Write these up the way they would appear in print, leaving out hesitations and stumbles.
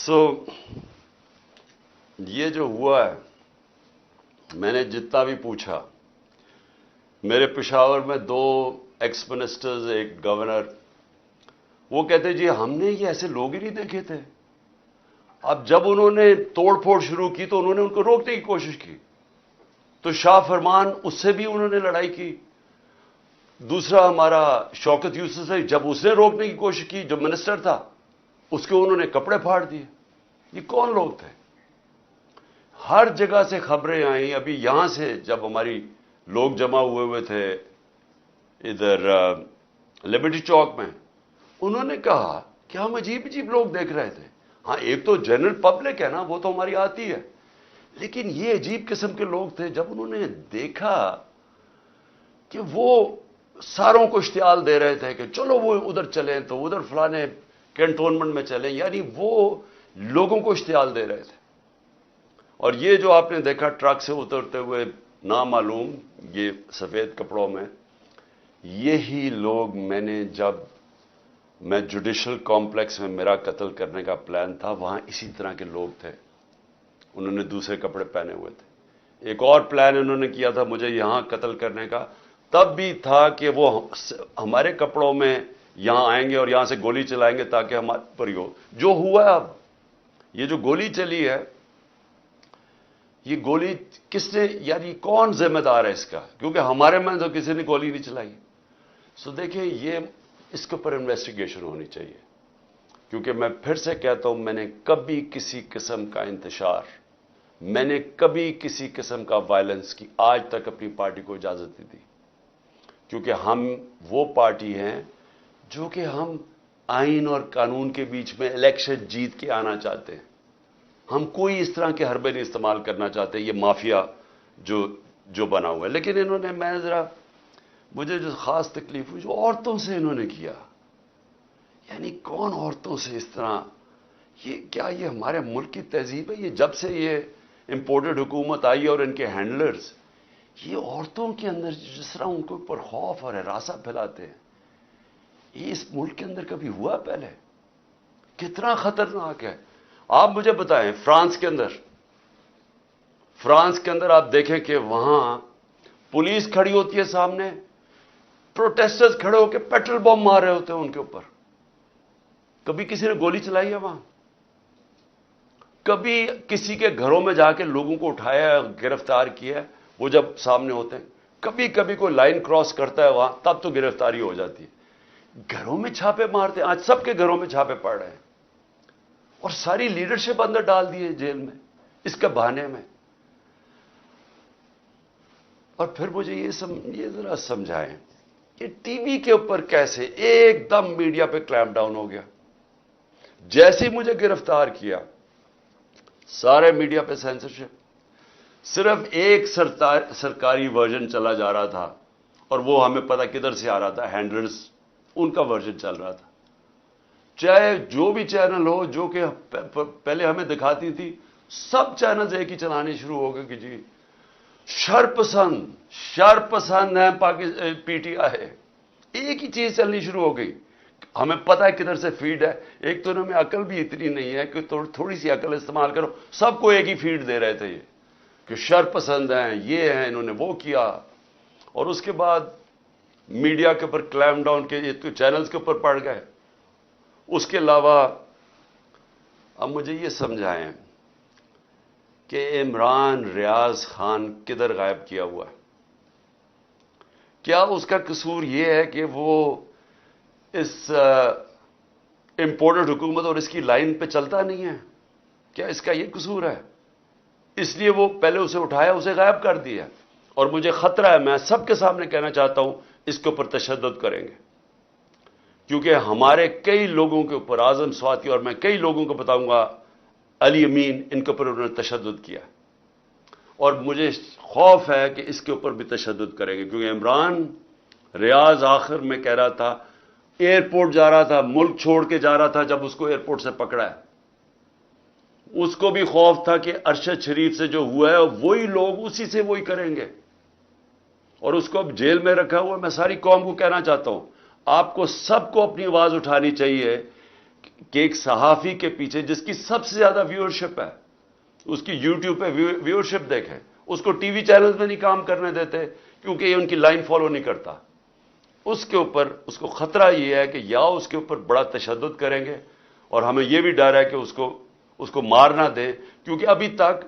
سو یہ جو ہوا ہے، میں نے جتنا بھی پوچھا، میرے پشاور میں 2 ایکس منسٹرز، ایک گورنر، وہ کہتے جی ہم نے یہ ایسے لوگ ہی نہیں دیکھے تھے. اب جب انہوں نے توڑ پھوڑ شروع کی تو انہوں نے ان کو روکنے کی کوشش کی، تو شاہ فرمان اس سے بھی انہوں نے لڑائی کی. دوسرا ہمارا شوکت یوسف سے، جب اس نے روکنے کی کوشش کی، جو منسٹر تھا، اس کے انہوں نے کپڑے پھاڑ دیے. یہ کون لوگ تھے؟ ہر جگہ سے خبریں آئیں. ابھی یہاں سے جب ہماری لوگ جمع ہوئے تھے ادھر لبرٹی چوک میں، انہوں نے کہا کہ ہم عجیب عجیب لوگ دیکھ رہے تھے. ہاں، ایک تو جنرل پبلک ہے نا، وہ تو ہماری آتی ہے، لیکن یہ عجیب قسم کے لوگ تھے. جب انہوں نے دیکھا کہ وہ ساروں کو اشتعال دے رہے تھے کہ چلو وہ ادھر چلیں، تو ادھر فلانے کینٹونمنٹ میں چلیں، یعنی وہ لوگوں کو اشتعال دے رہے تھے. اور یہ جو آپ نے دیکھا ٹرک سے اترتے ہوئے نامعلوم، یہ سفید کپڑوں میں، یہی لوگ جب میں جوڈیشل کمپلیکس میں میرا قتل کرنے کا پلان تھا، وہاں اسی طرح کے لوگ تھے. انہوں نے دوسرے کپڑے پہنے ہوئے تھے. ایک اور پلان انہوں نے کیا تھا مجھے یہاں قتل کرنے کا، تب بھی تھا کہ وہ ہمارے کپڑوں میں یہاں آئیں گے اور یہاں سے گولی چلائیں گے تاکہ ہمارے پر ہی ہو. جو ہوا ہے، اب یہ جو گولی چلی ہے، یہ گولی کس نے، یعنی کون ذمہ دار ہے اس کا؟ کیونکہ ہمارے میں تو کسی نے گولی نہیں چلائی. سو دیکھیں، یہ اس کے اوپر انویسٹیگیشن ہونی چاہیے. کیونکہ میں پھر سے کہتا ہوں، میں نے کبھی کسی قسم کا انتشار، میں نے کبھی کسی قسم کا وائلنس کی آج تک اپنی پارٹی کو اجازت نہیں دی. کیونکہ ہم وہ پارٹی ہیں جو کہ ہم آئین اور قانون کے بیچ میں الیکشن جیت کے آنا چاہتے ہیں. ہم کوئی اس طرح کے حربے نہیں استعمال کرنا چاہتے، یہ مافیا جو بنا ہوا ہے. لیکن انہوں نے، مجھے جو خاص تکلیف ہوئی، جو عورتوں سے انہوں نے کیا. یعنی کون عورتوں سے اس طرح؟ کیا یہ ہمارے ملک کی تہذیب ہے؟ یہ جب سے یہ امپورٹڈ حکومت آئی اور ان کے ہینڈلرز، یہ عورتوں کے اندر جس طرح ان کے اوپر خوف اور ہراسہ پھیلاتے ہیں، یہ اس ملک کے اندر کبھی ہوا پہلے؟ کتنا خطرناک ہے. آپ مجھے بتائیں، فرانس کے اندر آپ دیکھیں کہ وہاں پولیس کھڑی ہوتی ہے سامنے، پروٹیسٹرز کھڑے ہو کے پیٹرول بم مار رہے ہوتے ہیں ان کے اوپر. کبھی کسی نے گولی چلائی ہے وہاں؟ کبھی کسی کے گھروں میں جا کے لوگوں کو اٹھایا، گرفتار کیا ہے؟ وہ جب سامنے ہوتے ہیں، کبھی کوئی لائن کراس کرتا ہے وہاں، تب تو گرفتاری ہو جاتی ہے. گھروں میں چھاپے مارتے ہیں. آج سب کے گھروں میں چھاپے پڑ رہے ہیں، اور ساری لیڈرشپ اندر ڈال دی ہے جیل میں اس کے بہانے میں. اور پھر مجھے یہ ذرا سمجھائیں کہ ٹی وی کے اوپر کیسے ایک دم میڈیا پہ کلیمپ ڈاؤن ہو گیا. جیسے مجھے گرفتار کیا، سارے میڈیا پہ سینسرشپ. صرف ایک سرکاری ورژن چلا جا رہا تھا، اور وہ ہمیں پتہ کدھر سے آ رہا تھا، ہینڈلرز ان کا ورژن چل رہا تھا. چاہے جو بھی چینل ہو جو کہ پہلے ہمیں دکھاتی تھی، سب چینلز ایک ہی چلانے شروع ہو گئے کہ جی شر پسند ہیں پی ٹی آئی. ایک ہی چیز چلنی شروع ہو گئی. ہمیں پتہ ہے کدھر سے فیڈ ہے. ایک تو انہوں میں عقل بھی اتنی نہیں ہے کہ تھوڑی سی عقل استعمال کرو. سب کو ایک ہی فیڈ دے رہے تھے یہ کہ شر پسند ہیں، یہ ہیں، انہوں نے وہ کیا. اور اس کے بعد میڈیا کے اوپر کلیمپ ڈاؤن کے چینلز کے اوپر پڑ گئے. اس کے علاوہ اب مجھے یہ سمجھائیں کہ عمران ریاض خان کدھر غائب کیا ہوا ہے؟ کیا اس کا قصور یہ ہے کہ وہ اس امپورٹڈ حکومت اور اس کی لائن پہ چلتا نہیں ہے؟ کیا اس کا یہ قصور ہے؟ اس لیے وہ پہلے اسے اٹھایا، اسے غائب کر دیا. اور مجھے خطرہ ہے، میں سب کے سامنے کہنا چاہتا ہوں، اس کے اوپر تشدد کریں گے. کیونکہ ہمارے کئی لوگوں کے اوپر، اعظم سواتی اور میں کئی لوگوں کو بتاؤں گا، علی امین، ان کے اوپر انہوں نے تشدد کیا. اور مجھے خوف ہے کہ اس کے اوپر بھی تشدد کریں گے. کیونکہ عمران ریاض آخر میں کہہ رہا تھا، ایئرپورٹ جا رہا تھا، ملک چھوڑ کے جا رہا تھا، جب اس کو ایئرپورٹ سے پکڑا ہے، اس کو بھی خوف تھا کہ ارشد شریف سے جو ہوا ہے وہی لوگ اسی سے وہی کریں گے. اور اس کو اب جیل میں رکھا ہوا. میں ساری قوم کو کہنا چاہتا ہوں، آپ کو سب کو اپنی آواز اٹھانی چاہیے کہ ایک صحافی کے پیچھے جس کی سب سے زیادہ ویورشپ ہے، اس کی یوٹیوب پہ ویورشپ دیکھیں، اس کو ٹی وی چینلز میں نہیں کام کرنے دیتے کیونکہ یہ ان کی لائن فالو نہیں کرتا. اس کے اوپر اس کو خطرہ یہ ہے کہ یا اس کے اوپر بڑا تشدد کریں گے، اور ہمیں یہ بھی ڈر ہے کہ اس کو مار نہ دیں، کیونکہ ابھی تک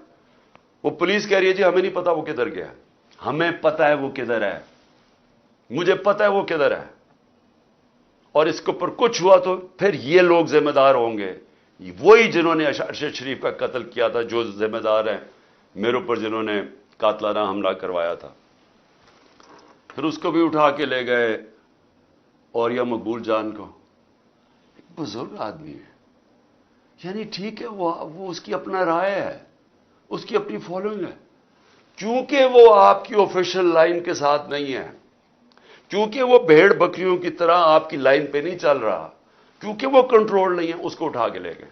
وہ پولیس کہہ رہی ہے جی ہمیں نہیں پتا وہ کدھر گیا. ہمیں پتا ہے وہ کدھر ہے، مجھے پتا ہے وہ کدھر ہے، اور اس کے اوپر کچھ ہوا تو پھر یہ لوگ ذمہ دار ہوں گے، وہی جنہوں نے ارشد شریف کا قتل کیا تھا، جو ذمہ دار ہیں میرے اوپر جنہوں نے قاتلانہ حملہ کروایا تھا. پھر اس کو بھی اٹھا کے لے گئے، اور یا مقبول جان کو. ایک بزرگ آدمی ہے، یعنی ٹھیک ہے وہ اس کی اپنا رائے ہے، اس کی اپنی فالوئنگ ہے، چونکہ وہ آپ کی آفیشل لائن کے ساتھ نہیں ہے، کیونکہ وہ بھیڑ بکریوں کی طرح آپ کی لائن پہ نہیں چل رہا، کیونکہ وہ کنٹرول نہیں ہے، اس کو اٹھا کے لے گئے.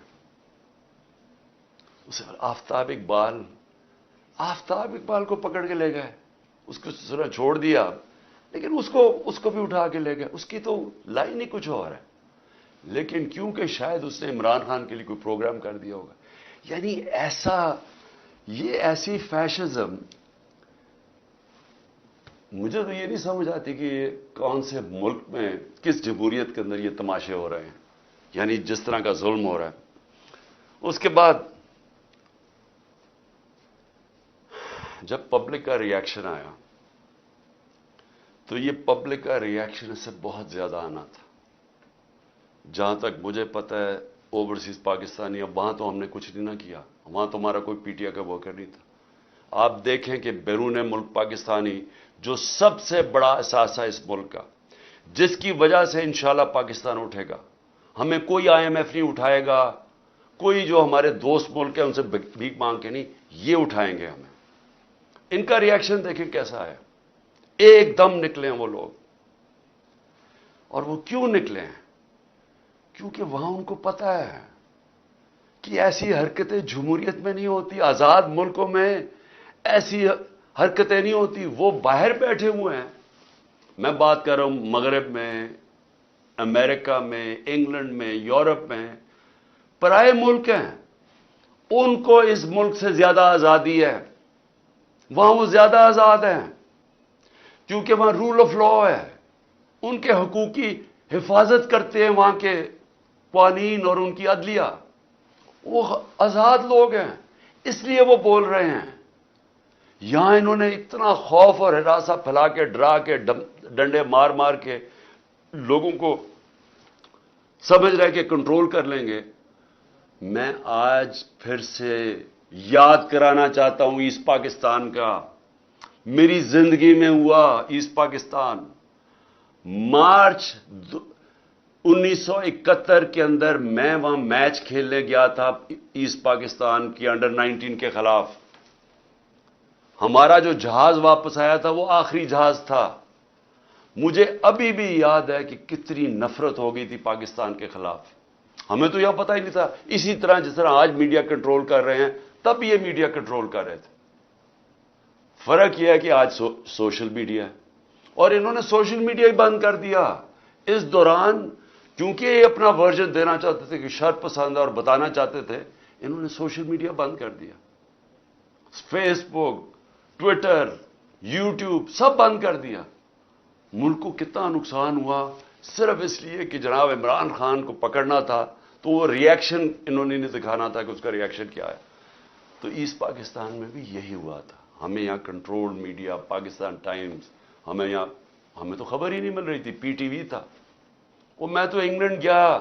اسے آفتاب اقبال کو پکڑ کے لے گئے، اس کو ذرا چھوڑ دیا، لیکن اس کو بھی اٹھا کے لے گئے. اس کی تو لائن ہی کچھ اور ہے، لیکن کیونکہ شاید اس نے عمران خان کے لیے کوئی پروگرام کر دیا ہوگا. یعنی یہ ایسی فیشزم، مجھے تو یہ نہیں سمجھ آتی کہ یہ کون سے ملک میں، کس جمہوریت کے اندر یہ تماشے ہو رہے ہیں، یعنی جس طرح کا ظلم ہو رہا ہے. اس کے بعد جب پبلک کا ریاکشن آیا تو یہ پبلک کا ریاکشن اس سے بہت زیادہ آنا تھا. جہاں تک مجھے پتا ہے اوورسیز پاکستانی، اب وہاں تو ہم نے کچھ نہیں نہ کیا، وہاں تو ہمارا کوئی پی ٹی آئی کا ورکر نہیں تھا. آپ دیکھیں کہ بیرون ملک پاکستانی جو سب سے بڑا اثاثہ اس ملک کا، جس کی وجہ سے انشاءاللہ پاکستان اٹھے گا، ہمیں کوئی آئی ایم ایف نہیں اٹھائے گا، کوئی جو ہمارے دوست ملک ہیں ان سے بھیک مانگ کے نہیں، یہ اٹھائیں گے ہمیں. ان کا ریاکشن دیکھیں کیسا ہے. ایک دم نکلے ہیں وہ لوگ. اور وہ کیوں نکلے ہیں؟ کیونکہ وہاں ان کو پتا ہے کہ ایسی حرکتیں جمہوریت میں نہیں ہوتی، آزاد ملکوں میں ایسی حرکتیں نہیں ہوتی. وہ باہر بیٹھے ہوئے ہیں، میں بات کر رہا ہوں مغرب میں، امریکہ میں، انگلینڈ میں، یورپ میں، پرائے ملک ہیں، ان کو اس ملک سے زیادہ آزادی ہے. وہاں وہ زیادہ آزاد ہیں کیونکہ وہاں رول آف لا ہے، ان کے حقوق کی حفاظت کرتے ہیں وہاں کے قوانین اور ان کی عدلیہ. وہ آزاد لوگ ہیں، اس لیے وہ بول رہے ہیں. یہاں انہوں نے اتنا خوف اور ہراساں پھیلا کے، ڈرا کے، ڈنڈے مار مار کے لوگوں کو سمجھ رہے کہ کنٹرول کر لیں گے. میں آج پھر سے یاد کرانا چاہتا ہوں ایسٹ پاکستان کا. میری زندگی میں ہوا ایسٹ پاکستان. مارچ 1971 کے اندر میں وہاں میچ کھیلنے گیا تھا ایسٹ پاکستان کی انڈر-19 کے خلاف. ہمارا جو جہاز واپس آیا تھا وہ آخری جہاز تھا. مجھے ابھی بھی یاد ہے کہ کتنی نفرت ہو گئی تھی پاکستان کے خلاف. ہمیں تو یہ پتہ ہی نہیں تھا. اسی طرح جس طرح آج میڈیا کنٹرول کر رہے ہیں، تب یہ میڈیا کنٹرول کر رہے تھے. فرق یہ ہے کہ آج سوشل میڈیا ہے، اور انہوں نے سوشل میڈیا ہی بند کر دیا اس دوران. کیونکہ یہ اپنا ورژن دینا چاہتے تھے کہ شر پسند اور بتانا چاہتے تھے، انہوں نے سوشل میڈیا بند کر دیا. فیس بک، ٹویٹر، یوٹیوب سب بند کر دیا. ملک کو کتنا نقصان ہوا صرف اس لیے کہ جناب عمران خان کو پکڑنا تھا، تو وہ ریاکشن انہوں نے نہیں دکھانا تھا کہ اس کا ریاکشن کیا ہے. تو ایسٹ پاکستان میں بھی یہی ہوا تھا. ہمیں یہاں کنٹرول میڈیا، پاکستان ٹائمز، ہمیں تو خبر ہی نہیں مل رہی تھی. پی ٹی وی تھا. وہ میں تو انگلینڈ گیا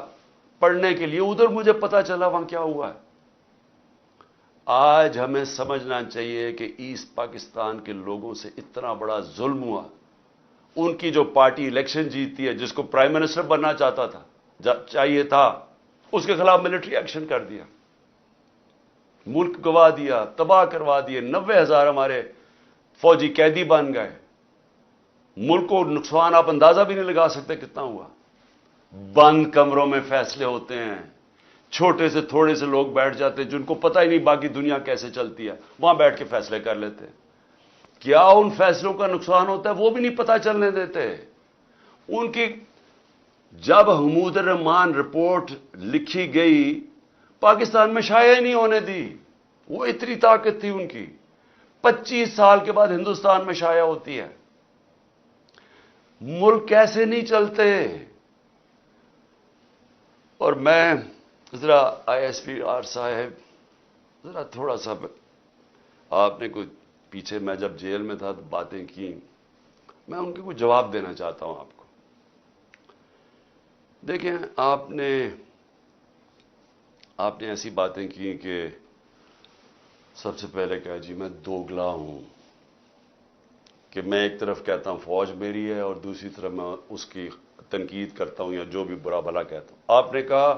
پڑھنے کے لیے، ادھر مجھے پتا چلا وہاں کیا ہوا ہے. آج ہمیں سمجھنا چاہیے کہ ایسٹ پاکستان کے لوگوں سے اتنا بڑا ظلم ہوا. ان کی جو پارٹی الیکشن جیتتی ہے، جس کو پرائم منسٹر بننا چاہتا تھا، چاہیے تھا، اس کے خلاف ملٹری ایکشن کر دیا، ملک گوا دیا، تباہ کروا دیے. 90,000 ہمارے فوجی قیدی بن گئے. ملک کو نقصان آپ اندازہ بھی نہیں لگا سکتے کتنا ہوا. بند کمروں میں فیصلے ہوتے ہیں، چھوٹے سے تھوڑے سے لوگ بیٹھ جاتے ہیں جن کو پتہ ہی نہیں باقی دنیا کیسے چلتی ہے، وہاں بیٹھ کے فیصلے کر لیتے ہیں. کیا ان فیصلوں کا نقصان ہوتا ہے وہ بھی نہیں پتہ چلنے دیتے. ان کی جب حمود الرحمان رپورٹ لکھی گئی پاکستان میں شائع نہیں ہونے دی. وہ اتنی طاقت تھی ان کی. 25 سال کے بعد ہندوستان میں شائع ہوتی ہے. ملک کیسے نہیں چلتے. اور میں ذرا آئی ایس پی آر صاحب ذرا تھوڑا سا آپ نے کوئی پیچھے میں جب جیل میں تھا تو باتیں کی, میں ان کے کوئی جواب دینا چاہتا ہوں آپ کو. دیکھیں آپ نے ایسی باتیں کی کہ سب سے پہلے کہا جی میں دوگلا ہوں, کہ میں ایک طرف کہتا ہوں فوج میری ہے اور دوسری طرف میں اس کی تنقید کرتا ہوں یا جو بھی برا بھلا کہتا ہوں. آپ نے کہا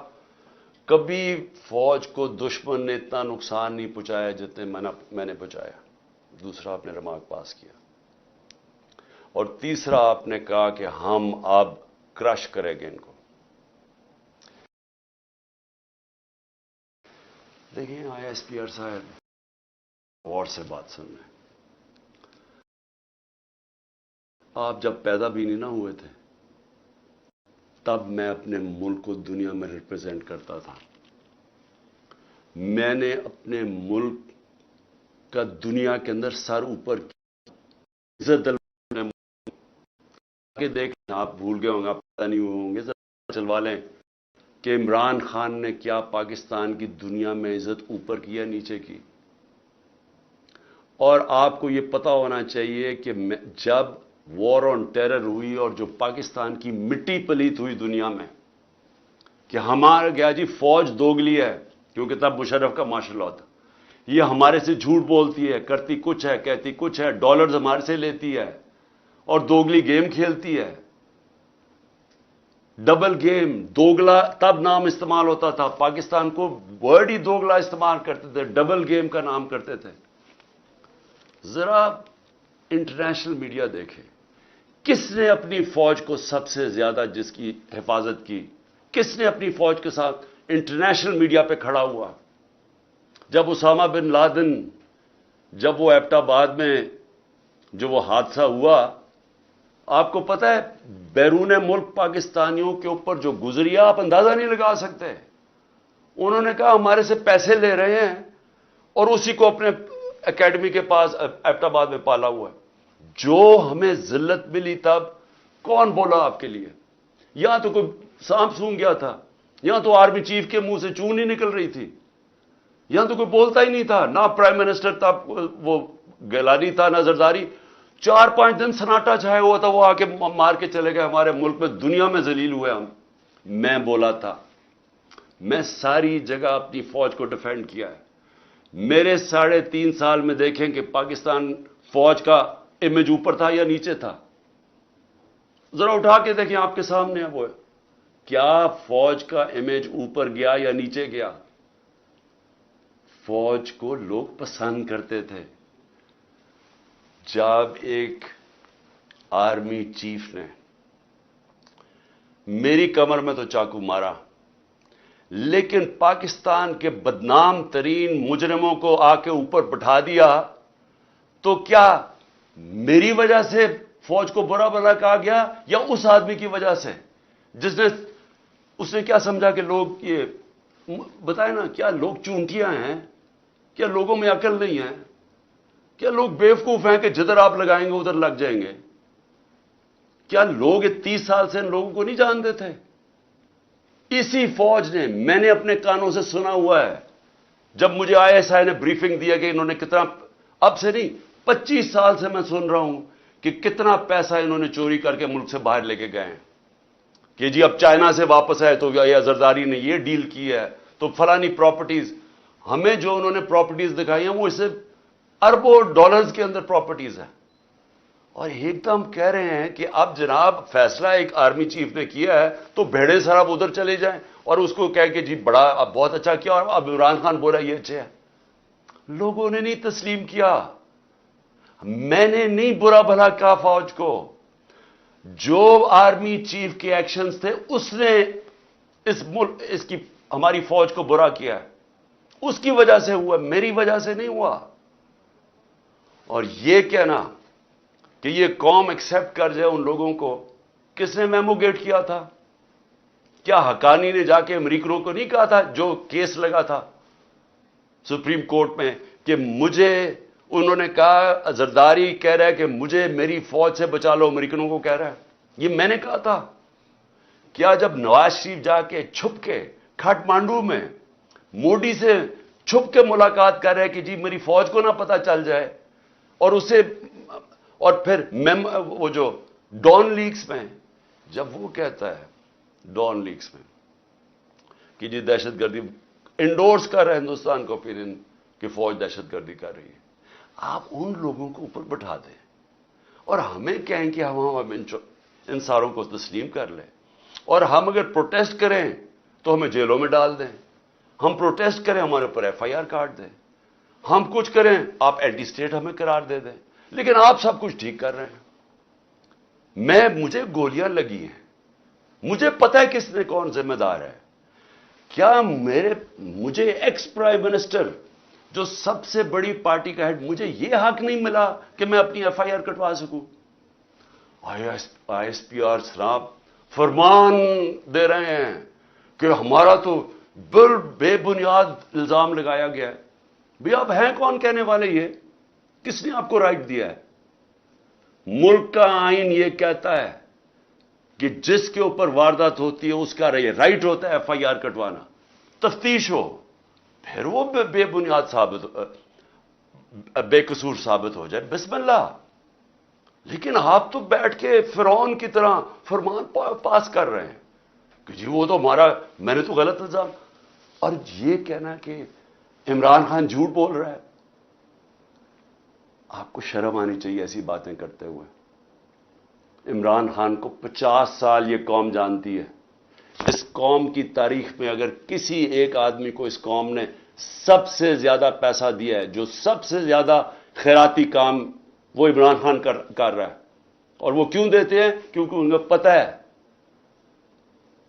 کبھی فوج کو دشمن نے اتنا نقصان نہیں پہنچایا جتنے میں نے پہنچایا. دوسرا آپ نے ریمارک پاس کیا. اور تیسرا آپ نے کہا کہ ہم اب کرش کریں گے ان کو. دیکھیں آئی ایس پی آر صاحب غور سے بات سن رہے ہیں. آپ جب پیدا بھی نہیں نہ ہوئے تھے تب میں اپنے ملک کو دنیا میں ریپرزینٹ کرتا تھا. میں نے اپنے ملک کا دنیا کے اندر سر اوپر عزت کہ دیکھیں آپ بھول گئے ہوں گے, آپ پتہ نہیں ہوئے ہوں گے, چلوا لیں کہ عمران خان نے کیا پاکستان کی دنیا میں عزت اوپر کی یا نیچے کی. اور آپ کو یہ پتا ہونا چاہیے کہ جب وار آن ٹیرر ہوئی اور جو پاکستان کی مٹی پلیت ہوئی دنیا میں کہ ہمارا گیا جی فوج دوگلی ہے, کیونکہ تب مشرف کا مارشل لاء تھا, یہ ہمارے سے جھوٹ بولتی ہے, کرتی کچھ ہے کہتی کچھ ہے, ڈالرز ہمارے سے لیتی ہے اور دوگلی گیم کھیلتی ہے. ڈبل گیم, دوگلا تب نام استعمال ہوتا تھا. پاکستان کو ورڈ ہی دوگلا استعمال کرتے تھے, ڈبل گیم کا نام کرتے تھے. ذرا انٹرنیشنل میڈیا دیکھیں, کس نے اپنی فوج کو سب سے زیادہ جس کی حفاظت کی, کس نے اپنی فوج کے ساتھ انٹرنیشنل میڈیا پہ کھڑا ہوا. جب اسامہ بن لادن, جب وہ ایبٹ آباد میں جو وہ حادثہ ہوا, آپ کو پتہ ہے بیرون ملک پاکستانیوں کے اوپر جو گزری آپ اندازہ نہیں لگا سکتے. انہوں نے کہا ہمارے سے پیسے لے رہے ہیں اور اسی کو اپنے اکیڈمی کے پاس ایبٹ آباد میں پالا ہوا ہے. جو ہمیں ذلت ملی تب کون بولا آپ کے لیے؟ یہاں تو کوئی سانپ سونگ گیا تھا, یہاں تو آرمی چیف کے منہ سے چون نہیں نکل رہی تھی, یہاں تو کوئی بولتا ہی نہیں تھا, نہ پرائم منسٹر تھا وہ گیلانی تھا نہ زرداری. 4-5 دن سناٹا چھایا ہوا تھا, وہ آ کے مار کے چلے گئے ہمارے ملک میں, دنیا میں ذلیل ہوئے ہم. میں بولا تھا, میں ساری جگہ اپنی فوج کو ڈیفینڈ کیا ہے. میرے 3.5 سال میں دیکھیں کہ پاکستان فوج کا امیج اوپر تھا یا نیچے تھا. ذرا اٹھا کے دیکھیں, آپ کے سامنے ہے وہ, کیا فوج کا امیج اوپر گیا یا نیچے گیا؟ فوج کو لوگ پسند کرتے تھے. جب ایک آرمی چیف نے میری کمر میں تو چاقو مارا, لیکن پاکستان کے بدنام ترین مجرموں کو آ کے اوپر بٹھا دیا, تو کیا میری وجہ سے فوج کو برا بھلا کہا گیا یا اس آدمی کی وجہ سے جس نے, اس نے کیا سمجھا کہ لوگ یہ بتائیں نا, کیا لوگ چونٹیاں ہیں؟ کیا لوگوں میں عقل نہیں ہے؟ کیا لوگ بیوقوف ہیں کہ جدھر آپ لگائیں گے ادھر لگ جائیں گے؟ کیا لوگ 30 سال سے ان لوگوں کو نہیں جانتے تھے؟ اسی فوج نے, میں نے اپنے کانوں سے سنا ہوا ہے, جب مجھے آئی ایس آئی نے بریفنگ دیا کہ انہوں نے کتنا, اب سے نہیں 25 سال سے میں سن رہا ہوں کہ کتنا پیسہ انہوں نے چوری کر کے ملک سے باہر لے کے گئے ہیں, کہ جی اب چائنا سے واپس آئے تو یا زرداری نے یہ ڈیل کی ہے تو فلانی پراپرٹیز. ہمیں جو انہوں نے پراپرٹیز دکھائی ہیں وہ اسے اربوں ڈالرز کے اندر پراپرٹیز ہیں. اور ایک دم کہہ رہے ہیں کہ اب جناب فیصلہ ایک آرمی چیف نے کیا ہے تو بھیڑے سراب ادھر چلے جائیں, اور اس کو کہہ کہ جی بڑا اب بہت اچھا کیا, اور اب عمران خان بولا یہ اچھا ہے. لوگوں نے نہیں تسلیم کیا. میں نے نہیں برا بھلا کہا فوج کو, جو آرمی چیف کے ایکشنز تھے اس نے اس کی ہماری فوج کو برا کیا ہے, اس کی وجہ سے ہوا, میری وجہ سے نہیں ہوا. اور یہ کہنا کہ یہ قوم ایکسپٹ کر جائے ان لوگوں کو, کس نے میمو گیٹ کیا تھا؟ کیا حقانی نے جا کے امریکنوں کو نہیں کہا تھا جو کیس لگا تھا سپریم کورٹ میں کہ مجھے انہوں نے کہا زرداری کہہ رہا ہے کہ مجھے میری فوج سے بچا لو، امریکنوں کو کہہ رہا ہے، یہ میں نے کہا تھا؟ کیا جب نواز شریف جا کے چھپ کے کھاٹمانڈو میں مودی سے چھپ کے ملاقات کر رہے کہ جی میری فوج کو نہ پتہ چل جائے، اور اسے اور پھر وہ جو ڈان لیگز میں جب وہ کہتا ہے ڈان لیگز میں کہ جی دہشت گردی انڈورس کر رہا ہے ہندوستان کو، پھر ان کی فوج دہشت گردی کر رہی ہے، آپ ان لوگوں کو اوپر بٹھا دیں اور ہمیں کہیں کہ ہم ان ساروں کو تسلیم کر لیں، اور ہم اگر پروٹیسٹ کریں تو ہمیں جیلوں میں ڈال دیں، ہم پروٹیسٹ کریں ہمارے اوپر ایف آئی آر کاٹ دیں، ہم کچھ کریں آپ اینٹی اسٹیٹ ہمیں قرار دے دیں، لیکن آپ سب کچھ ٹھیک کر رہے ہیں۔ مجھے گولیاں لگی ہیں، مجھے پتہ ہے کس نے کون ذمہ دار ہے۔ کیا مجھے ایکس پرائم منسٹر جو سب سے بڑی پارٹی کا ہیڈ، مجھے یہ حق نہیں ملا کہ میں اپنی ایف آئی آر کٹوا سکوں؟ آئی ایس پی آر صاحب فرمان دے رہے ہیں کہ ہمارا تو بے بنیاد الزام لگایا گیا ہے۔ بھی آپ ہیں کون کہنے والے؟ یہ کس نے آپ کو رائٹ دیا ہے؟ ملک کا آئین یہ کہتا ہے کہ جس کے اوپر واردات ہوتی ہے اس کا رائٹ ہوتا ہے ایف آئی آر کٹوانا، تفتیش ہو، پھر وہ بے بنیاد بے قصور ثابت ہو جائے، بسم اللہ۔ لیکن آپ تو بیٹھ کے فرعون کی طرح فرمان پاس کر رہے ہیں کہ جی وہ تو میں نے تو غلط الزام، اور یہ کہنا کہ عمران خان جھوٹ بول رہا ہے۔ آپ کو شرم آنی چاہیے ایسی باتیں کرتے ہوئے۔ عمران خان کو 50 سال یہ قوم جانتی ہے۔ اس قوم کی تاریخ میں اگر کسی ایک آدمی کو اس قوم نے سب سے زیادہ پیسہ دیا ہے، جو سب سے زیادہ خیراتی کام، وہ عمران خان کر رہا ہے۔ اور وہ کیوں دیتے ہیں؟ کیونکہ ان کو پتہ ہے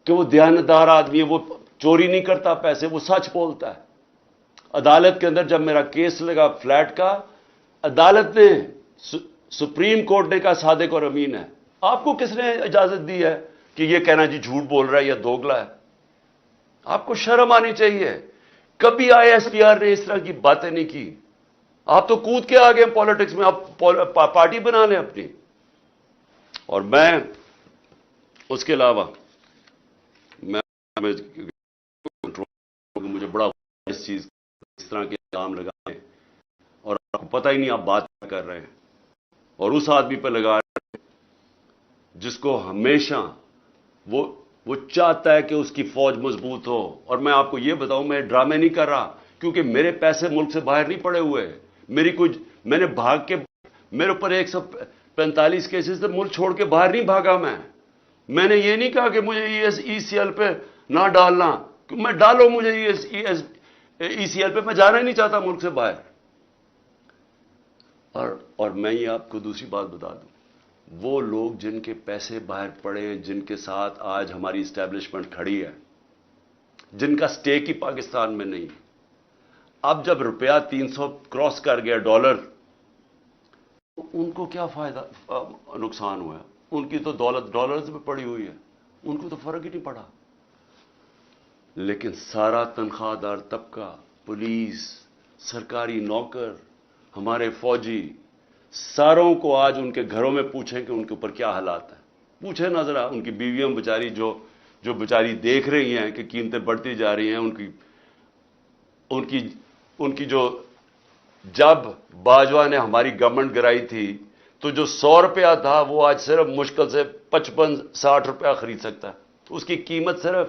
کہ وہ دیانتدار آدمی ہے، وہ چوری نہیں کرتا پیسے، وہ سچ بولتا ہے۔ عدالت کے اندر جب میرا کیس لگا فلیٹ کا، عدالت نے سپریم کورٹ نے کہا صادق اور امین ہے۔ آپ کو کس نے اجازت دی ہے کہ یہ کہنا جی جھوٹ بول رہا ہے یا دوگلا ہے؟ آپ کو شرم آنی چاہیے۔ کبھی آئی ایس پی آر نے اس طرح کی باتیں نہیں کی۔ آپ تو کود کے آ گئے پالیٹکس میں، آپ پارٹی بنا لیں اپنی۔ اور میں اس کے علاوہ مجھے بڑا اس چیز اس طرح کے الزام لگائے اور آپ کو پتہ ہی نہیں آپ بات کر رہے ہیں، اور اس آدمی پہ لگا رہے ہیں جس کو ہمیشہ وہ چاہتا ہے کہ اس کی فوج مضبوط ہو۔ اور میں آپ کو یہ بتاؤں، میں ڈرامے نہیں کر رہا، کیونکہ میرے پیسے ملک سے باہر نہیں پڑے ہوئے۔ میں نے بھاگ کے، میرے اوپر 145 کیسز سے ملک چھوڑ کے باہر نہیں بھاگا۔ میں نے یہ نہیں کہا کہ مجھے ای سی ایل پہ نہ ڈالنا، میں ڈالو مجھے ای سی ایل پہ، میں جانا ہی نہیں چاہتا ملک سے باہر۔ اور میں یہ آپ کو دوسری بات بتا دوں، وہ لوگ جن کے پیسے باہر پڑے ہیں، جن کے ساتھ آج ہماری اسٹیبلشمنٹ کھڑی ہے، جن کا سٹیک ہی پاکستان میں نہیں، اب جب روپیہ 300 کراس کر گیا ڈالر، ان کو کیا فائدہ نقصان ہوا ہے؟ ان کی تو دولت ڈالرز میں پڑی ہوئی ہے، ان کو تو فرق ہی نہیں پڑا۔ لیکن سارا تنخواہ دار طبقہ، پولیس، سرکاری نوکر، ہمارے فوجی، ساروں کو آج ان کے گھروں میں پوچھیں کہ ان کے اوپر کیا حالات ہیں۔ پوچھیں نہ ذرا ان کی بیویاں بیچاری جو بیچاری دیکھ رہی ہیں کہ قیمتیں بڑھتی جا رہی ہیں، ان کی جو، جب باجوہ نے ہماری گورنمنٹ گرائی تھی تو جو 100 روپیہ تھا وہ آج صرف مشکل سے 55-60 روپیہ خرید سکتا ہے، تو اس کی قیمت صرف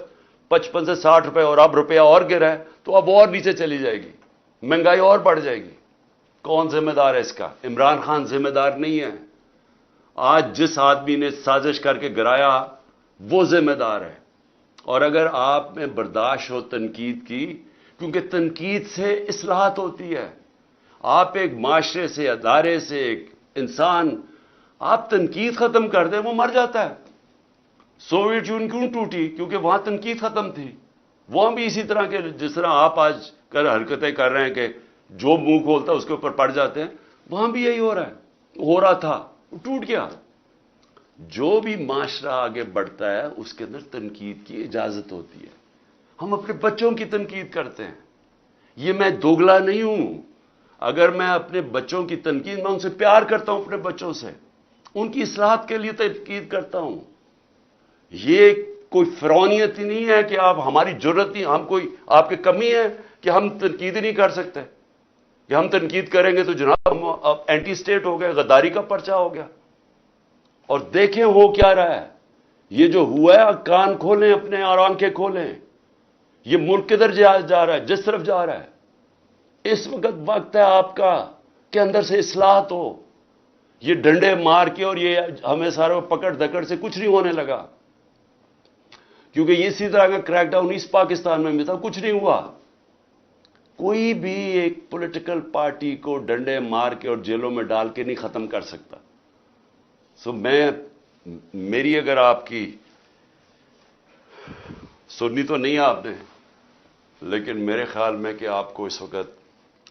55 سے 60 روپے، اور اب روپیہ اور گرا ہے تو اب اور نیچے چلی جائے گی، مہنگائی اور بڑھ جائے گی۔ کون ذمہ دار ہے اس کا؟ عمران خان ذمہ دار نہیں ہے۔ آج جس آدمی نے سازش کر کے گرایا وہ ذمہ دار ہے۔ اور اگر آپ میں برداشت ہو تنقید کی، کیونکہ تنقید سے اصلاحات ہوتی ہے، آپ ایک معاشرے سے، ادارے سے، ایک انسان، آپ تنقید ختم کر دیں وہ مر جاتا ہے۔ سوویت یونین کیوں ٹوٹی؟ کیونکہ وہاں تنقید ختم تھی۔ وہاں بھی اسی طرح کے، جس طرح آپ آج حرکتیں کر رہے ہیں کہ جو منہ کھولتا ہے اس کے اوپر پڑ جاتے ہیں، وہاں بھی یہی ہو رہا ہے، ہو رہا تھا، ٹوٹ گیا۔ جو بھی معاشرہ آگے بڑھتا ہے اس کے اندر تنقید کی اجازت ہوتی ہے. ہم اپنے بچوں کی تنقید کرتے ہیں. یہ میں دوگلا نہیں ہوں. اگر میں اپنے بچوں کی تنقید، میں ان سے پیار کرتا ہوں، اپنے بچوں سے ان کی اصلاحات کے لیے تنقید کرتا ہوں. یہ کوئی فرعونیت ہی نہیں ہے کہ آپ ہماری جرت نہیں، ہم کوئی آپ کی کمی ہے کہ ہم تنقید ہی نہیں کر سکتے، کہ ہم تنقید کریں گے تو جناب ہم اب اینٹی اسٹیٹ ہو گئے، غداری کا پرچہ ہو گیا. اور دیکھیں ہو کیا رہا ہے. یہ جو ہوا ہے، کان کھولیں اپنے اور آنکھیں کھولیں. یہ ملک کدھر جا رہا ہے، جس طرف جا رہا ہے. اس وقت ہے آپ کا کہ اندر سے اصلاحات ہو. یہ ڈنڈے مار کے اور یہ ہمیں سارے پکڑ دکڑ سے کچھ نہیں ہونے لگا، کیونکہ یہ اسی طرح کا کریک ڈاؤن اس پاکستان میں بھی تھا، کچھ نہیں ہوا. کوئی بھی ایک پولیٹیکل پارٹی کو ڈنڈے مار کے اور جیلوں میں ڈال کے نہیں ختم کر سکتا. میری اگر آپ کی سنی تو نہیں آپ نے، لیکن میرے خیال میں کہ آپ کو اس وقت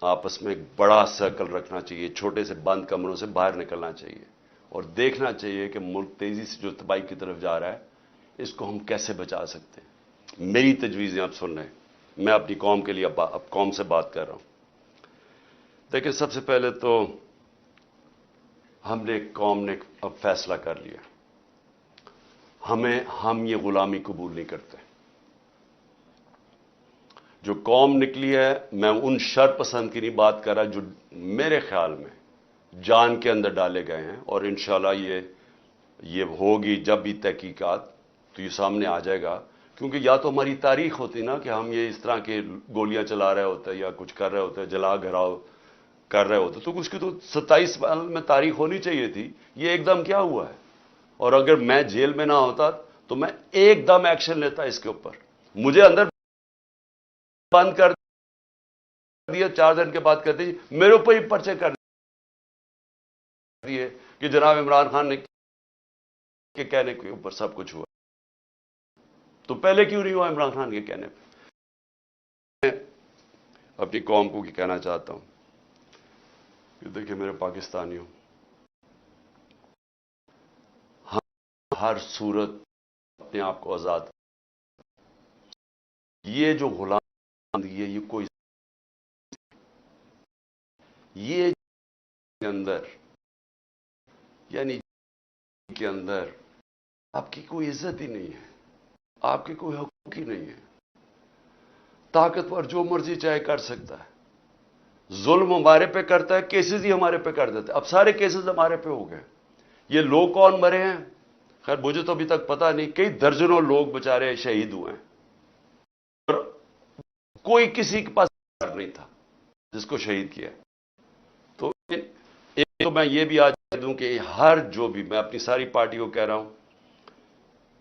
آپس میں ایک بڑا سرکل رکھنا چاہیے، چھوٹے سے بند کمروں سے باہر نکلنا چاہیے اور دیکھنا چاہیے کہ ملک تیزی سے جو تباہی کی طرف جا رہا ہے اس کو ہم کیسے بچا سکتے ہیں. میری تجویزیں آپ سن رہے ہیں. میں اپنی قوم کے لیے اب قوم سے بات کر رہا ہوں. دیکھیں، سب سے پہلے تو قوم نے اب فیصلہ کر لیا. ہم یہ غلامی قبول نہیں کرتے. جو قوم نکلی ہے، میں ان شر پسند کی نہیں بات کر رہا جو میرے خیال میں جان کے اندر ڈالے گئے ہیں، اور انشاءاللہ یہ ہوگی جب بھی تحقیقات تو یہ سامنے آ جائے گا. کیونکہ یا تو ہماری تاریخ ہوتی نا کہ ہم یہ اس طرح کے گولیاں چلا رہے ہوتے یا کچھ کر رہے ہوتے، جلا گھراؤ کر رہے ہوتے، تو اس کی تو 27 سال میں تاریخ ہونی چاہیے تھی. یہ ایک دم کیا ہوا ہے؟ اور اگر میں جیل میں نہ ہوتا تو میں ایک دم ایکشن لیتا اس کے اوپر. مجھے اندر بند کر دیا، 4 دن کے بعد کہتے ہیں میرے اوپر ہی پرچے کر دیے کہ جناب عمران خان نے کے کہنے کے اوپر سب کچھ ہوا. تو پہلے کیوں نہیں ہوا عمران خان کے کہنے پہ؟ میں اپنی قوم کو کہنا چاہتا ہوں کہ دیکھیں میرے پاکستانیوں، ہر صورت اپنے آپ کو آزاد. یہ جو غلام ہے یہ کوئی یہ اندر یعنی کے اندر آپ کی کوئی عزت ہی نہیں ہے، آپ کے کوئی حقوق ہی نہیں ہے. طاقتور جو مرضی چاہے کر سکتا ہے. ظلم ہمارے پہ کرتا ہے، کیسز ہی ہمارے پہ کر دیتا ہے. اب سارے کیسز ہمارے پہ ہو گئے. یہ لوگ کون مرے ہیں خیر مجھے تو ابھی تک پتا نہیں. کئی درجنوں لوگ بیچارے شہید ہوئے ہیں اور کوئی کسی کے پاس نہیں تھا جس کو شہید کیا. تو ایک تو میں یہ بھی آج کہہ دوں کہ ہر جو بھی، میں اپنی ساری پارٹی کو کہہ رہا ہوں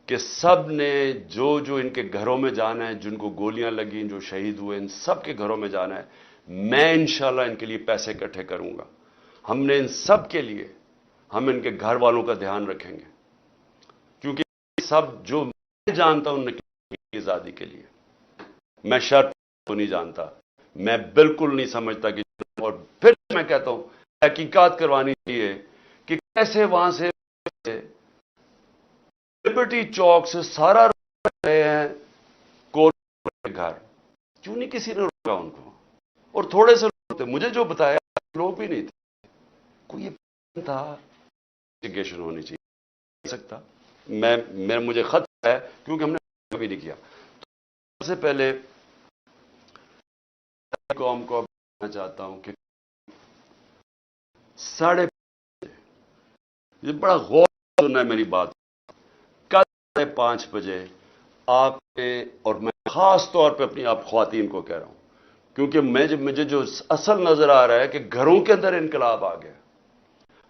کہ سب نے جو ان کے گھروں میں جانا ہے، جن کو گولیاں لگیں، جو شہید ہوئے، ان سب کے گھروں میں جانا ہے. میں انشاءاللہ ان کے لیے پیسے اکٹھے کروں گا. ہم نے ان سب کے لیے ہم ان کے گھر والوں کا دھیان رکھیں گے، کیونکہ سب جو میں جانتا ہوں ان کی آزادی کے لیے. میں شرط کو نہیں جانتا، میں بالکل نہیں سمجھتا کہ، اور پھر میں کہتا ہوں تحقیقات کروانی چاہیے کہ کیسے وہاں سے لبرٹی چوک سے سارا رہے ہیں کورٹ کے گھر. کیوں نہیں کسی نے روکا ان کو؟ اور تھوڑے سے لوگ تھے، مجھے جو بتایا لوگ بھی نہیں تھے. کوئی یہ تھا انویسٹیگیشن ہونی چاہیے سکتا. مجھے خط ہے کیونکہ ہم نے کبھی نہیں کیا. سب سے پہلے قوم کو کہنا چاہتا ہوں کہ 5:30 یہ بڑا غور سننا ہے میری بات. کل 5:30 بجے آپ نے، اور میں خاص طور پہ اپنی آپ خواتین کو کہہ رہا ہوں کیونکہ مجھے جو اصل نظر آ رہا ہے کہ گھروں کے اندر انقلاب آ گیا.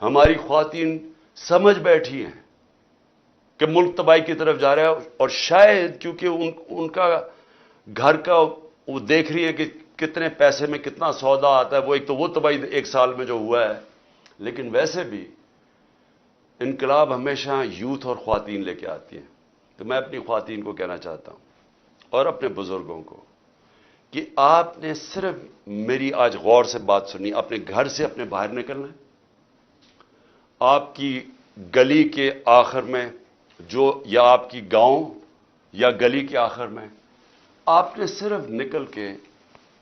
ہماری خواتین سمجھ بیٹھی ہیں کہ ملک تباہی کی طرف جا رہا ہے، اور شاید کیونکہ ان کا گھر کا وہ دیکھ رہی ہے کہ کتنے پیسے میں کتنا سودا آتا ہے. وہ ایک تو وہ تباہی 1 سال میں جو ہوا ہے، لیکن ویسے بھی انقلاب ہمیشہ یوتھ اور خواتین لے کے آتی ہیں. تو میں اپنی خواتین کو کہنا چاہتا ہوں اور اپنے بزرگوں کو کہ آپ نے صرف میری آج غور سے بات سنی، اپنے گھر سے اپنے باہر نکلنا ہے. آپ کی گلی کے آخر میں جو یا آپ کی گاؤں یا گلی کے آخر میں آپ نے صرف نکل کے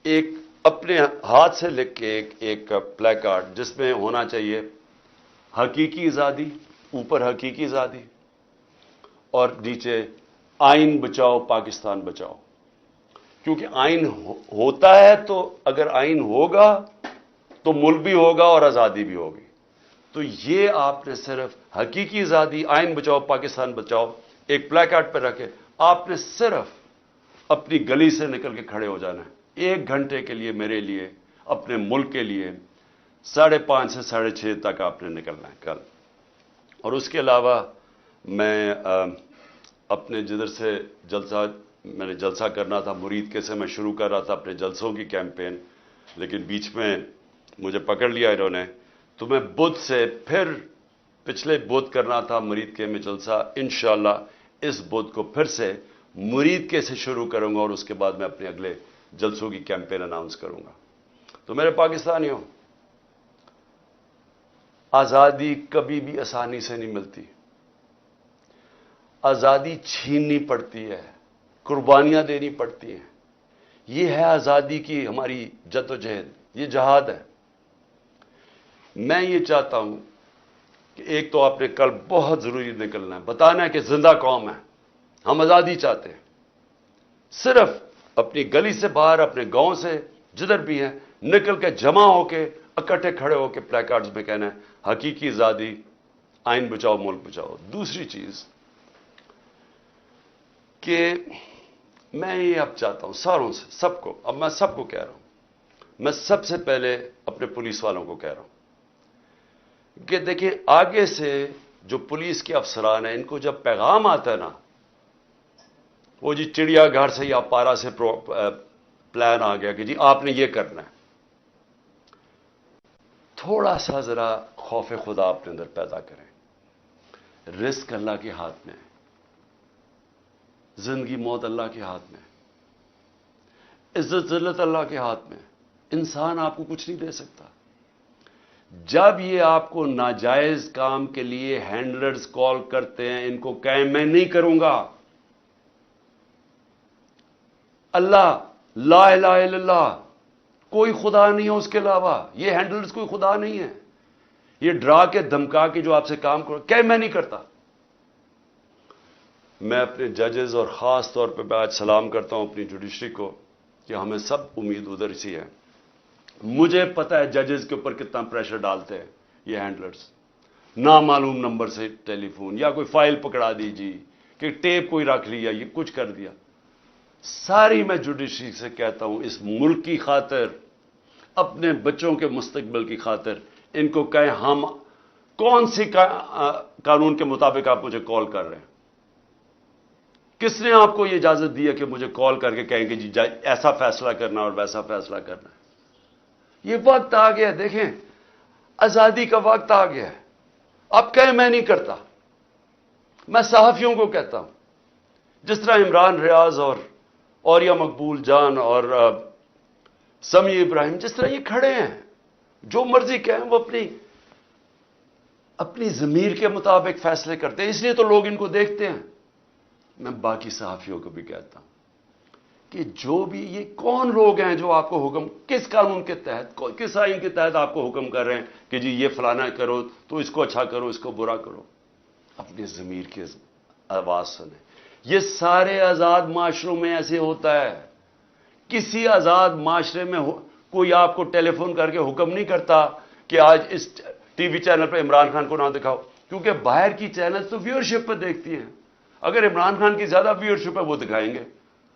ایک اپنے ہاتھ سے لکھ کے ایک پلے کارڈ جس میں ہونا چاہیے حقیقی آزادی، اوپر حقیقی آزادی اور نیچے آئین بچاؤ پاکستان بچاؤ. کیونکہ آئین ہوتا ہے تو اگر آئین ہوگا تو ملک بھی ہوگا اور آزادی بھی ہوگی. تو یہ آپ نے صرف حقیقی آزادی، آئین بچاؤ پاکستان بچاؤ ایک پلے کارڈ پہ رکھے. آپ نے صرف اپنی گلی سے نکل کے کھڑے ہو جانا ہے 1 گھنٹے کے لیے میرے لیے، اپنے ملک کے لیے 5:30 سے 6:30 تک آپ نے نکلنا ہے کل. اور اس کے علاوہ میں اپنے جدھر سے میں نے جلسہ کرنا تھا مرید کے سے میں شروع کر رہا تھا اپنے جلسوں کی کیمپین، لیکن بیچ میں مجھے پکڑ لیا انہوں نے. تو میں بدھ سے پھر پچھلے بدھ کرنا تھا مرید کے میں جلسہ، انشاءاللہ اس بدھ کو پھر سے مرید کے سے شروع کروں گا اور اس کے بعد میں اپنے اگلے جلسوں کی کیمپین اناؤنس کروں گا. تو میرے پاکستانیوں، آزادی کبھی بھی آسانی سے نہیں ملتی. آزادی چھیننی پڑتی ہے، قربانیاں دینی پڑتی ہیں. یہ ہے آزادی کی ہماری جد و جہد، یہ جہاد ہے. میں یہ چاہتا ہوں کہ ایک تو آپ نے کل بہت ضروری نکلنا ہے، بتانا ہے کہ زندہ قوم ہے، ہم آزادی چاہتے ہیں. صرف اپنی گلی سے باہر، اپنے گاؤں سے جدھر بھی ہیں نکل کے جمع ہو کے اکٹھے کھڑے ہو کے پلے کارڈز میں کہنا ہے حقیقی آزادی، آئین بچاؤ ملک بچاؤ. دوسری چیز کہ میں یہ اب چاہتا ہوں ساروں سے، سب کو، اب میں سب کو کہہ رہا ہوں، میں سب سے پہلے اپنے پولیس والوں کو کہہ رہا ہوں کہ دیکھیں آگے سے جو پولیس کے افسران ہیں ان کو جب پیغام آتا ہے نا، وہ جی چڑیا گھر سے یا پارا سے پلان آ گیا کہ جی آپ نے یہ کرنا ہے، تھوڑا سا ذرا خوف خدا اپنے اندر پیدا کریں. رزق اللہ کے ہاتھ میں ہے، زندگی موت اللہ کے ہاتھ میں، عزت ذلت اللہ کے ہاتھ میں. انسان آپ کو کچھ نہیں دے سکتا. جب یہ آپ کو ناجائز کام کے لیے ہینڈلرز کال کرتے ہیں، ان کو کہیں میں نہیں کروں گا. اللہ لا الہ الا اللہ، کوئی خدا نہیں ہے اس کے علاوہ. یہ ہینڈلرز کوئی خدا نہیں ہے. یہ ڈرا کے دھمکا کے جو آپ سے کام کرو کہ میں نہیں کرتا. میں اپنے ججز اور خاص طور پہ میں آج سلام کرتا ہوں اپنی جوڈیشری کو کہ ہمیں سب امید ادھر سی ہے. مجھے پتا ہے ججز کے اوپر کتنا پریشر ڈالتے ہیں یہ ہینڈلرز. نامعلوم نمبر سے ٹیلی فون یا کوئی فائل پکڑا دیجیے کہ ٹیپ کوئی رکھ لیا، یہ کچھ کر دیا. ساری میں جوڈیشری سے کہتا ہوں اس ملک کی خاطر، اپنے بچوں کے مستقبل کی خاطر ان کو کہیں ہم کون سی قانون کے مطابق آپ مجھے کال کر رہے ہیں؟ کس نے آپ کو یہ اجازت دی ہے کہ مجھے کال کر کے کہیں کہ جی ایسا فیصلہ کرنا اور ویسا فیصلہ کرنا ہے؟ یہ وقت آ گیا، دیکھیں آزادی کا وقت آ گیا ہے. اب کہیں میں نہیں کرتا. میں صحافیوں کو کہتا ہوں، جس طرح عمران ریاض اور اوریا مقبول جان اور سمیع ابراہیم جس طرح یہ کھڑے ہیں، جو مرضی کہیں وہ اپنی ضمیر کے مطابق فیصلے کرتے ہیں، اس لیے تو لوگ ان کو دیکھتے ہیں. میں باقی صحافیوں کو بھی کہتا ہوں کہ جو بھی یہ کون لوگ ہیں جو آپ کو حکم، کس قانون کے تحت، کس آئین کے تحت آپ کو حکم کر رہے ہیں کہ جی یہ فلانا کرو تو اس کو اچھا کرو اس کو برا کرو. اپنے ضمیر کی آواز سنیں. یہ سارے آزاد معاشروں میں ایسے ہوتا ہے. کسی آزاد معاشرے میں کوئی آپ کو ٹیلی فون کر کے حکم نہیں کرتا کہ آج اس ٹی وی چینل پہ عمران خان کو نہ دکھاؤ، کیونکہ باہر کی چینل تو ویورشپ پہ دیکھتی ہیں. اگر عمران خان کی زیادہ ویورشپ ہے وہ دکھائیں گے،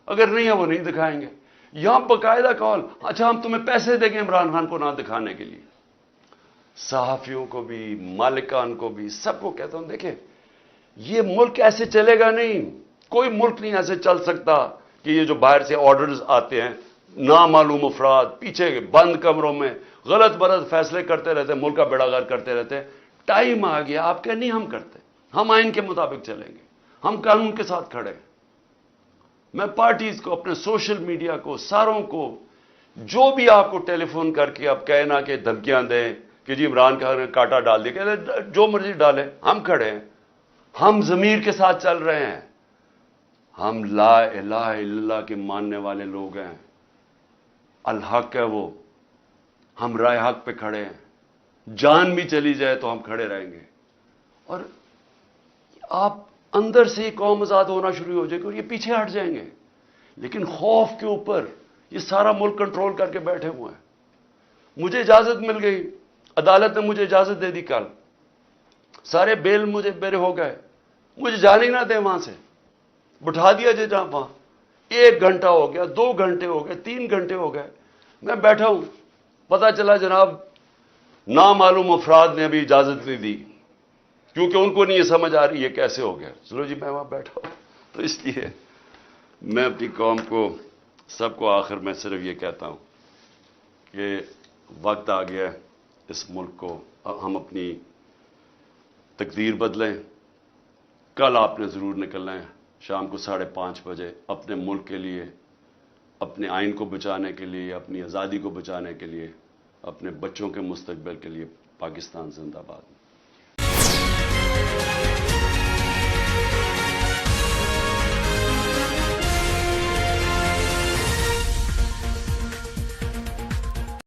اگر نہیں ہے وہ نہیں دکھائیں گے. یہاں باقاعدہ کال، اچھا ہم تمہیں پیسے دیں گے عمران خان کو نہ دکھانے کے لیے. صحافیوں کو بھی، مالکان کو بھی، سب کو کہتا ہوں دیکھیں یہ ملک ایسے چلے گا نہیں. کوئی ملک نہیں ایسے چل سکتا کہ یہ جو باہر سے آرڈرز آتے ہیں، نامعلوم افراد پیچھے بند کمروں میں غلط برد فیصلے کرتے رہتے ہیں، ملک کا بیڑا غرق کرتے رہتے ہیں. ٹائم آ گیا آپ کہ نہیں ہم کرتے، ہم آئین کے مطابق چلیں گے، ہم قانون کے ساتھ کھڑے ہیں. میں پارٹیز کو، اپنے سوشل میڈیا کو، ساروں کو، جو بھی آپ کو ٹیلی فون کر کے آپ کہنا کہ دھمکیاں دیں کہ جی عمران خان نے کاٹا ڈال دیا، کہ جو مرضی ڈالے، ہم کھڑے ہیں، ہم ضمیر کے ساتھ چل رہے ہیں، ہم لا الہ الا اللہ کے ماننے والے لوگ ہیں، الحق ہے وہ، ہم رائے حق پہ کھڑے ہیں، جان بھی چلی جائے تو ہم کھڑے رہیں گے۔ اور آپ اندر سے ہی قوم آزاد ہونا شروع ہو جائے گی اور یہ پیچھے ہٹ جائیں گے، لیکن خوف کے اوپر یہ سارا ملک کنٹرول کر کے بیٹھے ہوئے ہیں۔ مجھے اجازت مل گئی، عدالت نے مجھے اجازت دے دی، کل سارے بیل مجھے میرے ہو گئے، مجھے جانے ہی نہ دیں وہاں سے، بٹھا دیا جہاں وہاں، 1 گھنٹہ ہو گیا، 2 گھنٹے ہو گئے، 3 گھنٹے ہو گئے، میں بیٹھا ہوں، پتا چلا جناب نامعلوم افراد نے ابھی اجازت نہیں دی، کیونکہ ان کو نہیں یہ سمجھ آ رہی یہ کیسے ہو گیا۔ چلو جی میں وہاں بیٹھا ہوں۔ تو اس لیے میں اپنی قوم کو، سب کو آخر میں صرف یہ کہتا ہوں کہ وقت آ گیا ہے اس ملک کو، ہم اپنی تقدیر بدلیں۔ کل آپ نے ضرور نکلنا ہے شام کو 5:30 بجے اپنے ملک کے لیے، اپنے آئین کو بچانے کے لیے، اپنی آزادی کو بچانے کے لیے، اپنے بچوں کے مستقبل کے لیے۔ پاکستان زندہ باد۔